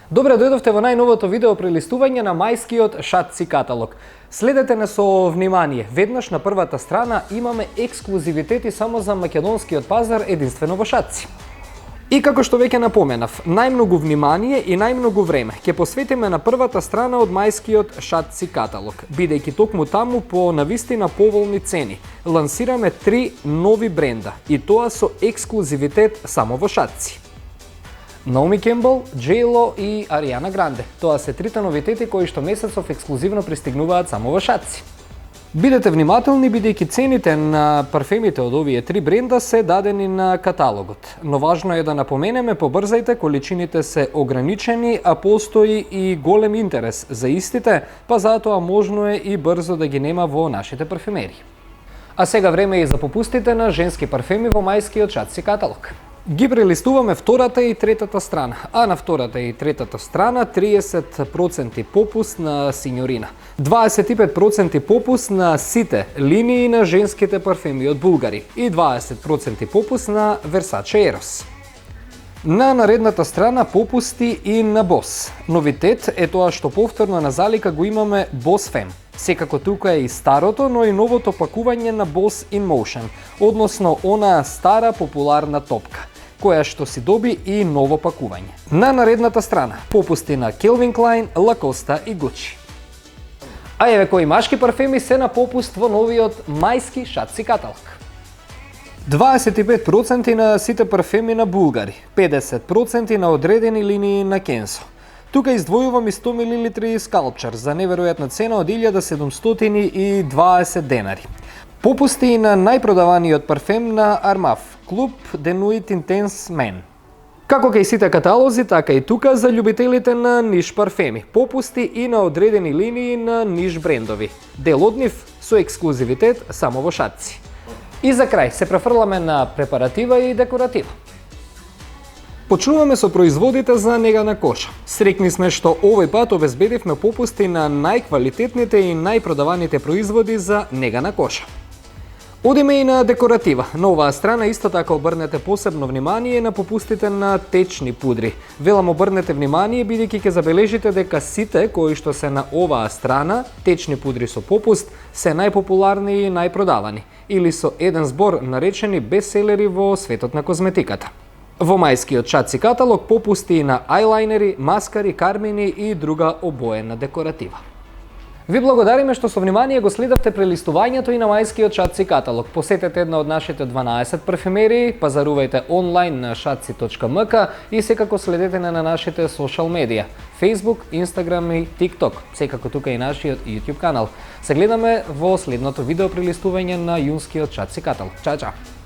Добре дојдовте во најновото видео прелистување на мајскиот шатци каталог. Следете не со внимание. Веднаш на првата страна имаме ексклузивитети само за македонскиот пазар единствено во шатци. И како што веќе напоменав, најмногу внимание и најмногу време ќе посветиме на првата страна од мајскиот шатци каталог, бидејќи токму таму по навистина поволни цени лансираме 3 нови бренда и тоа со ексклузивитет само во шатци. Наоми Кембел, J.Lo и Ариана Гранде. Тоа се трите новитети кои што месецов ексклузивно пристигнуваат само во шатци. Бидете внимателни бидејќи цените на парфемите од овие 3 бренда се дадени на каталогот. Но важно е да напоменеме, побрзајте, количините се ограничени, а постои и голем интерес за истите, па затоа можно е и брзо да ги нема во нашите парфемери. А сега време е и за попустите на женски парфеми во мајскиот шатци каталог. Ги прелистуваме втората и третата страна, а на втората и третата страна 30% попуст на Синьорина, 25% попуст на сите линии на женските парфеми од Булгари и 20% попуст на Versace Eros. На наредната страна попусти и на Boss. Новитет е тоа што повторно на залика го имаме Boss Femme. Секако тука е и старото, но и новото пакување на Boss in Motion, односно онаа стара популарна топка, која што си доби и ново пакување. На наредната страна попусти на Calvin Klein, Lacoste и Gucci. А еве кои машки парфеми се на попуст во новиот мајски шатци каталог. 25% на сите парфеми на Булгари, 50% на одредени линии на Kenzo. Тука издвојувам и 100 мл Sculpture за неверојатна цена од 1720 денари. Попусти и на најпродаваниот парфем на Armaf, Club de Nuit Intense Men. Како кај сите каталози, така и тука за љубителите на ниш парфеми. Попусти и на одредени линии на ниш брендови. Дел од нив со ексклузивитет само во шатци. И за крај се префрламе на препаратива и декоратива. Почнуваме со производите за нега на коша. Среќни сме што овој пат обезбедивме попусти на најквалитетните и најпродаваните производи за нега на коша. Одиме и на декоратива. На оваа страна исто така обрнете посебно внимание на попустите на течни пудри. Велам обрнете внимание бидејќи ќе забележите дека сите кои што се на оваа страна, течни пудри со попуст, се најпопуларни и најпродавани, или со еден збор наречени бестселери во светот на козметиката. Во мајскиот шатци каталог попусти и на ајлајнери, маскари, кармини и друга обоена декоратива. Ви благодариме што со внимание го следавте прелистувањето и на мајскиот шатци каталог. Посетете една од нашите 12 парфемерии, пазарувајте онлайн на shatci.mk и секако следете на нашите социјал медија, Facebook, Instagram и TikTok. Секако тука и нашиот YouTube канал. Се гледаме во следното видео прелистување на јунскиот шатци каталог. Чао, чао!